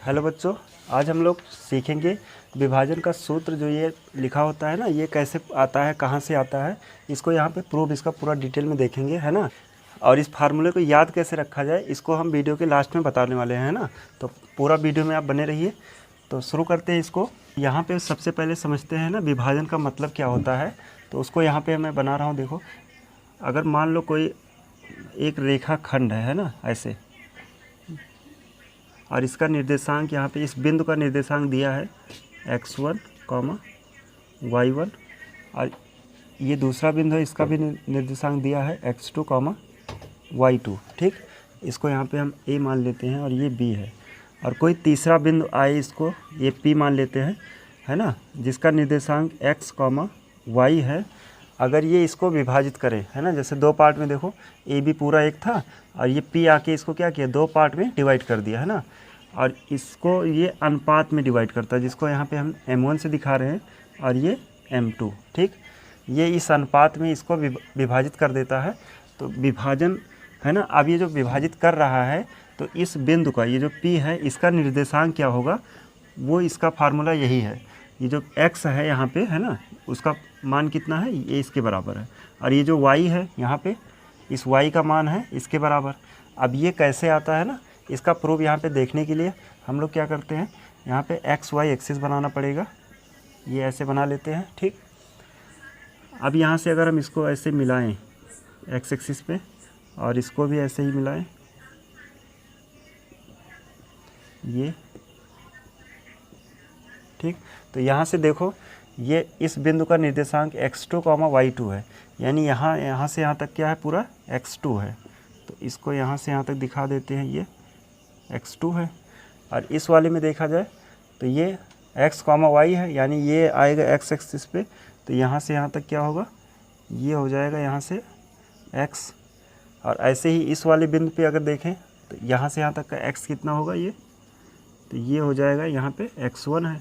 Hello बच्चों, आज हम लोग सीखेंगे विभाजन का सूत्र। जो ये लिखा होता है ना, ये कैसे आता है, कहाँ से आता है, इसको यहाँ पे प्रूफ इसका पूरा डिटेल में देखेंगे, है ना। और इस फार्मूले को याद कैसे रखा जाए, इसको हम वीडियो के लास्ट में बताने वाले हैं, है ना। तो पूरा वीडियो में आप बने रहिए। तो शुरू करते हैं इसको। यहाँ पे सबसे पहले समझते हैं ना विभाजन का मतलब क्या होता है। तो उसको यहाँ पे मैं बना रहा हूँ। देखो, अगर मान लो कोई एक रेखा खंड है ना, ऐसे, और इसका निर्देशांक यहाँ पे इस बिंदु का निर्देशांक दिया है x1, y1, और ये दूसरा बिंदु है, इसका भी निर्देशांक दिया है x2, y2। ठीक, इसको यहाँ पे हम a मान लेते हैं और ये b है। और कोई तीसरा बिंदु आए, इसको ये p मान लेते हैं, है ना, जिसका निर्देशांक x, y है। अगर ये इसको विभाजित करे, है ना, जैसे दो पार्ट में, देखो ए बी पूरा एक था और ये पी आके इसको क्या किया, दो पार्ट में डिवाइड कर दिया, है ना। और इसको ये अनुपात में डिवाइड करता है, जिसको यहाँ पे हम m1 से दिखा रहे हैं, और ये m2। ठीक, ये इस अनुपात में इसको विभाजित कर देता है। तो विभाजन, है ना। अब ये जो विभाजित कर रहा है, तो इस बिंदु का ये जो p है, इसका निर्देशांक क्या होगा, वो इसका फार्मूला यही है। ये जो x है यहाँ पे, है ना, उसका मान कितना है, ये इसके बराबर है। और ये जो y है यहाँ पे, इस y का मान है इसके बराबर। अब ये कैसे आता है ना, इसका प्रूफ यहाँ पे देखने के लिए हम लोग क्या करते हैं, यहाँ पे एक्स वाई एक्सिस बनाना पड़ेगा। ये ऐसे बना लेते हैं। ठीक, अब यहाँ से अगर हम इसको ऐसे मिलाएं एक्स एक्सिस पे, और इसको भी ऐसे ही मिलाएं, ये ठीक। तो यहाँ से देखो, ये इस बिंदु का निर्देशांक x2, y2 है, यानी यहाँ से यहाँ तक क्या है, पूरा x2 है। तो इसको यहाँ से यहाँ तक दिखा देते हैं, ये x2 है। और इस वाले में देखा जाए तो ये x, y है, यानी ये आएगा x एक्सिस पे। तो यहाँ से यहाँ तक क्या होगा, ये हो जाएगा यहाँ से x। और ऐसे ही इस वाले बिंदु पे अगर देखें तो यहाँ से यहाँ तक का x कितना होगा, ये, तो ये हो जाएगा यहाँ पे x1 है।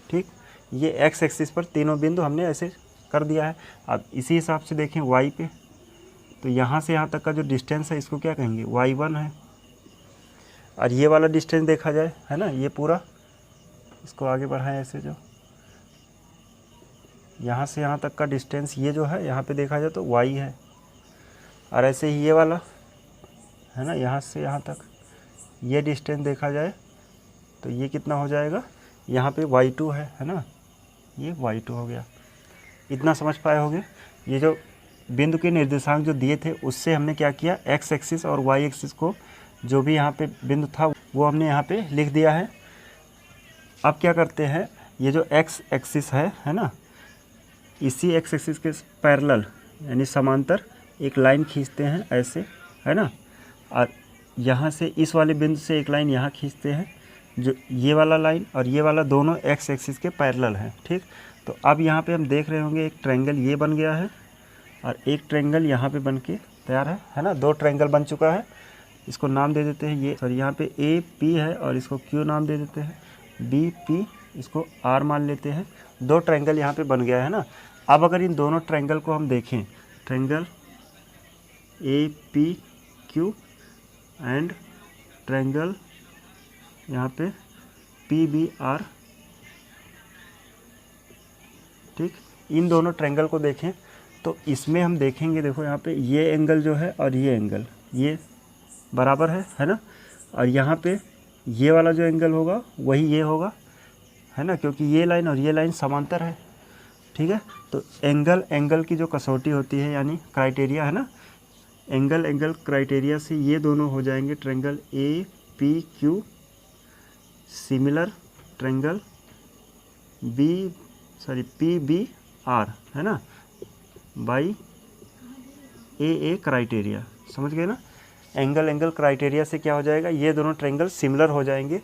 ठीक, ये x एक्सिस पर तीनों बिंदु हमने ऐसे कर दिया है। अब इसी हिसाब से देखें y पे, तो यहाँ से यहाँ तक का जो डिस्टेंस है, इसको क्या कहेंगे, y1 है। और ये वाला डिस्टेंस देखा जाए, है ना, ये पूरा, इसको आगे बढ़ाएं ऐसे, जो यहाँ से यहाँ तक का डिस्टेंस, ये जो है यहाँ पे देखा जाए तो y है। और ऐसे ही ये वाला, है ना, यहाँ से यहाँ तक ये डिस्टेंस देखा जाए तो ये कितना हो जाएगा, यहाँ पे y2 है ना, ये y2 हो गया। इतना समझ पाए होंगे। ये जो बिंदु के निर्देशांक जो दिए थे, उससे हमने क्या किया, x एक्सिस और y एक्सिस को, जो भी यहाँ पे बिंदु था वो हमने यहाँ पे लिख दिया है। अब क्या करते हैं, ये जो x एक्सिस है ना, इसी x एक्सिस के पैरेलल यानी समांतर एक लाइन खींचते हैं ऐसे, है ना। और यहाँ से इस वाले बिंदु से एक लाइन यहाँ खींचते हैं, जो ये वाला लाइन और ये वाला दोनों x एक्सिस के पैरेलल हैं। ठीक, तो अब यहाँ पे हम देख रहे होंगे एक ट्रायंगल ये बन गया है, और एक ट्रायंगल यहाँ पे बन के तैयार है ना। दो ट्रायंगल बन चुका है। इसको नाम दे देते हैं, ये सॉरी, यहाँ पे ए पी है और इसको क्यू नाम दे देते हैं, बी पी, इसको आर मान लेते हैं। दो ट्रायंगल यहाँ पे बन गया है ना। अब अगर इन दोनों ट्रायंगल को हम देखें, triangle A P Q and triangle यहाँ पे पी बी आर, ठीक, इन दोनों ट्रायंगल को देखें तो इसमें हम देखेंगे, देखो यहाँ पे ये एंगल जो है और ये एंगल, ये बराबर है ना। और यहाँ पे ये वाला जो एंगल होगा वही ये होगा, है ना, क्योंकि ये लाइन और ये लाइन समांतर है। ठीक है, तो एंगल की जो कसौटी होती है, यानी क्राइटेरिया, है ना, एंगल क्राइटेरिया से ये दोनों हो जाएंगे triangle A P Q similar triangle P B R, है ना, बाई ए क्राइटेरिया। समझ गए ना, एंगल क्राइटेरिया से क्या हो जाएगा, ये दोनों ट्रायंगल सिमिलर हो जाएंगे।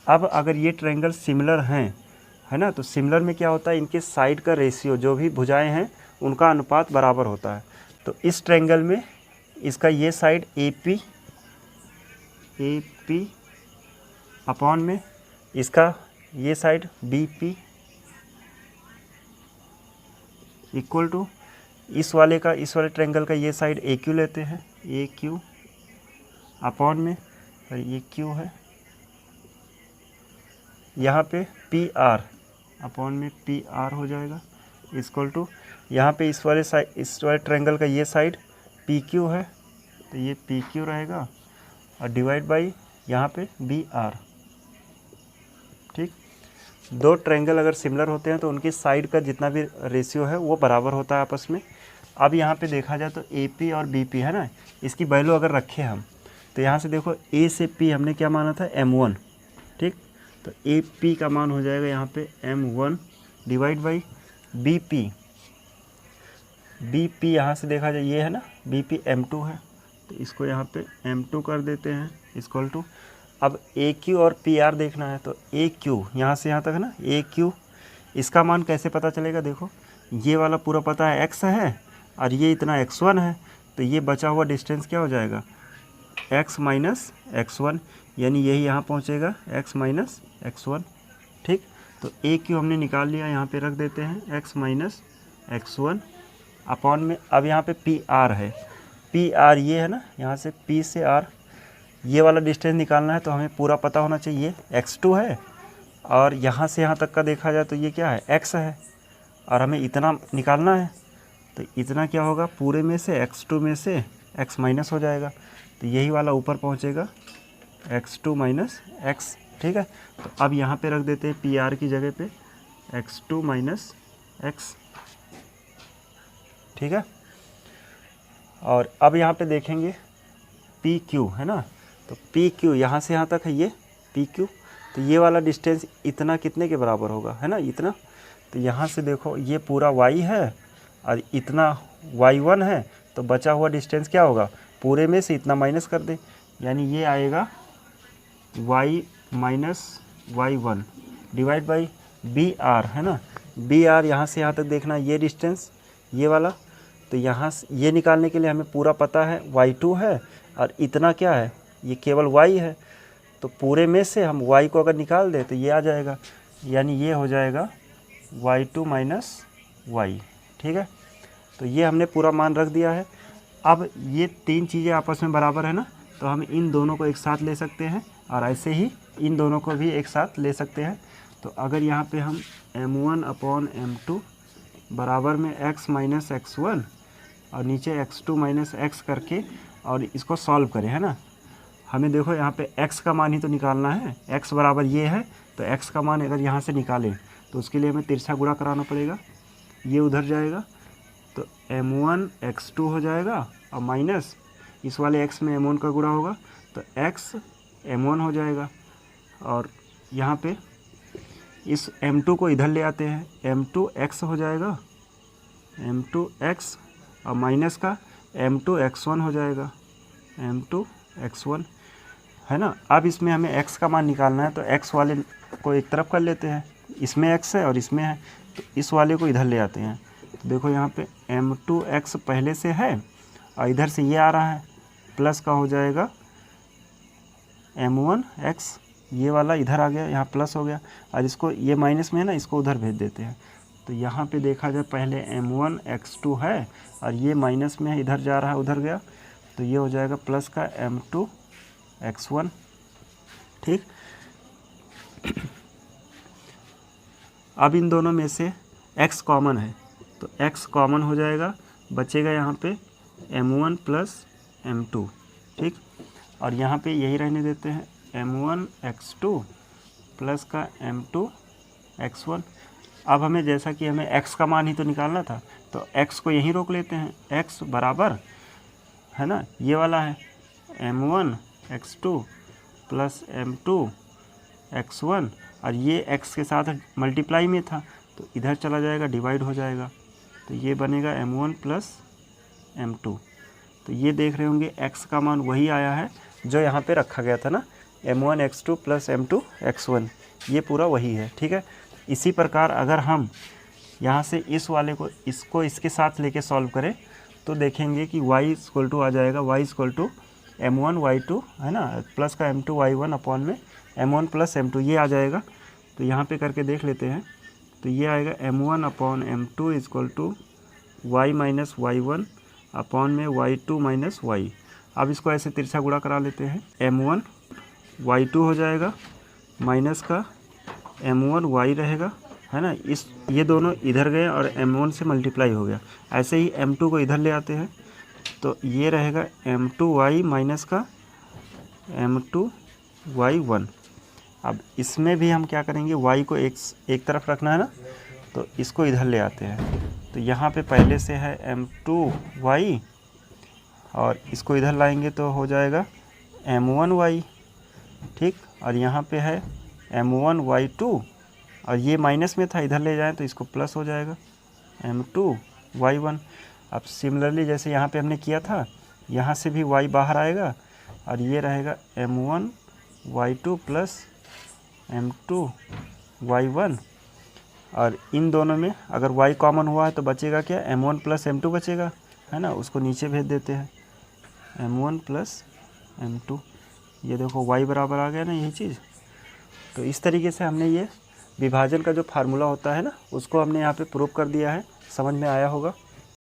अब अगर ये ट्रायंगल सिमिलर हैं, है ना, तो सिमिलर में क्या होता है, इनके साइड का रेशियो, जो भी भुजाएं हैं उनका अनुपात बराबर होता है। तो इस ट्रायंगल में इसका ये साइड ए पी अपॉन में इसका ये side B P equal to इस वाले ट्रायंगल का ये साइड ए क्यू लेते हैं, ए क्यू अपॉन में, ये क्यू है, यहाँ पे पी आर अपॉन में पी आर हो जाएगा इक्वल टू यहाँ पे इस वाले ट्रायंगल का ये साइड पी क्यू है तो ये पी क्यू रहेगा और डिवाइड बाई यहाँ पे बी आर। ठीक, दो ट्रायंगल अगर सिमिलर होते हैं तो उनकी साइड का जितना भी रेशियो है वो बराबर होता है आपस में। अब यहाँ पे देखा जाए तो ए पी और बी पी है ना, इसकी वैल्यू अगर रखें हम तो यहाँ से देखो ए से पी हमने क्या माना था M1। ठीक, तो ए पी का मान हो जाएगा यहाँ पे M1 divide by B P यहाँ से देखा जाए ये है ना बी पी M2 है तो इसको यहाँ पे M2 कर देते हैं इक्वल टू। अब ए क्यू और पी आर देखना है तो ए क्यू यहाँ से यहाँ तक है ना ए क्यू, इसका मान कैसे पता चलेगा, देखो ये वाला पूरा पता है x है और ये इतना x1 है तो ये बचा हुआ डिस्टेंस क्या हो जाएगा x माइनस x1, यानी यही यहाँ पहुँचेगा x माइनस x1। ठीक, तो ए क्यू हमने निकाल लिया, यहाँ पे रख देते हैं x माइनस x1 अपॉन में। अब यहाँ पे पी आर है, पी आर ये है ना, यहाँ से P से R ये वाला डिस्टेंस निकालना है तो हमें पूरा पता होना चाहिए x2 है और यहाँ से यहाँ तक का देखा जाए तो ये क्या है x है और हमें इतना निकालना है तो इतना क्या होगा पूरे में से x2 में से x माइनस हो जाएगा तो यही वाला ऊपर पहुँचेगा x2 माइनस x। ठीक है, तो अब यहाँ पे रख देते हैं पी आर की जगह पे x2 माइनस x। ठीक है, और अब यहाँ पे देखेंगे पी क्यू है ना, तो पी क्यू यहाँ से यहाँ तक है ये पी क्यू, तो ये वाला डिस्टेंस इतना कितने के बराबर होगा है ना इतना, तो यहाँ से देखो ये पूरा y है और इतना y1 है तो बचा हुआ डिस्टेंस क्या होगा पूरे में से इतना माइनस कर दे, यानी ये आएगा y minus y1 divide by B R है ना, बी आर यहाँ से यहाँ तक देखना ये डिस्टेंस ये वाला, तो यहाँ ये निकालने के लिए हमें पूरा पता है y2 है और इतना क्या है ये केवल y है, तो पूरे में से हम y को अगर निकाल दें तो ये आ जाएगा, यानी ये हो जाएगा y2 माइनस y। ठीक है, तो ये हमने पूरा मान रख दिया है। अब ये तीन चीज़ें आपस में बराबर है ना, तो हम इन दोनों को एक साथ ले सकते हैं और ऐसे ही इन दोनों को भी एक साथ ले सकते हैं। तो अगर यहाँ पे हम M1 अपॉन M2 बराबर में x माइनस x1 और नीचे x2 माइनस x करके और इसको सॉल्व करें है ना, हमें देखो यहाँ पे x का मान ही तो निकालना है, x बराबर ये है तो x का मान अगर यहाँ से निकालें तो उसके लिए हमें तिरछा गुणा कराना पड़ेगा, ये उधर जाएगा तो M1 x2 हो जाएगा और माइनस इस वाले x में M1 का गुणा होगा तो x M1 हो जाएगा और यहाँ पे इस M2 को इधर ले आते हैं, M2 x हो जाएगा M2 x और माइनस का M2 x1 हो जाएगा M2 x1 है ना। अब इसमें हमें x का मान निकालना है तो x वाले को एक तरफ कर लेते हैं, इसमें x है और इसमें है तो इस वाले को इधर ले आते हैं, तो देखो यहाँ पे M2 x पहले से है और इधर से ये आ रहा है प्लस का हो जाएगा M1 x, ये वाला इधर आ गया यहाँ प्लस हो गया और इसको ये माइनस में है ना इसको उधर भेज देते हैं, तो यहाँ पे देखा जाए पहले M1 x2 है और ये माइनस में है इधर जा रहा है उधर गया तो ये हो जाएगा प्लस का M2 x1। ठीक, अब इन दोनों में से x कॉमन है तो x कॉमन हो जाएगा, बचेगा यहाँ पे M1 प्लस M2। ठीक, और यहाँ पे यही रहने देते हैं M1 x2 प्लस का M2 x1। अब हमें जैसा कि हमें x का मान ही तो निकालना था तो x को यहीं रोक लेते हैं, x बराबर है ना ये वाला है M1 x2 plus M2 x1 और ये x के साथ मल्टीप्लाई में था तो इधर चला जाएगा डिवाइड हो जाएगा तो ये बनेगा M1 प्लस M2। तो ये देख रहे होंगे x का मान वही आया है जो यहाँ पे रखा गया था ना M1 x2 plus M2 x1, ये पूरा वही है। ठीक है, इसी प्रकार अगर हम यहाँ से इस वाले को इसको इसके साथ लेके सॉल्व करें तो देखेंगे कि y इक्वल टू आ जाएगा y equal to M1 y2 है ना प्लस का M2 y1 अपॉन में M1 प्लस M2 ये आ जाएगा। तो यहाँ पे करके देख लेते हैं तो ये आएगा M1 upon M2 equal to y minus y1 upon में y2 माइनस y। अब इसको ऐसे तिरछा गुणा करा लेते हैं, M1 y2 हो जाएगा माइनस का m1y रहेगा, है ना। ये दोनों इधर गए और m1 से मल्टीप्लाई हो गया। ऐसे ही m2 को इधर ले आते हैं, तो ये रहेगा m2y माइनस का m2y1। अब इसमें भी हम क्या करेंगे, y को एक तरफ रखना है ना, तो इसको इधर ले आते हैं। तो यहाँ पे पहले से है m2y और इसको इधर लाएंगे तो हो जाएगा m1y, ठीक। और यहाँ पे है m1y2 और ये माइनस में था, इधर ले जाएं तो इसको प्लस हो जाएगा m2y1। अब सिमिलरली जैसे यहाँ पे हमने किया था, यहाँ से भी y बाहर आएगा और ये रहेगा m1y2 प्लस m2y1। और इन दोनों में अगर y कॉमन हुआ है तो बचेगा क्या, m1 प्लस m2 बचेगा, है ना। उसको नीचे भेज देते हैं, m1 प्लस m2। ये देखो y बराबर आ गया ना, यही चीज़। तो इस तरीके से हमने ये विभाजन का जो फार्मूला होता है ना, उसको हमने यहाँ पे प्रूव कर दिया है। समझ में आया होगा।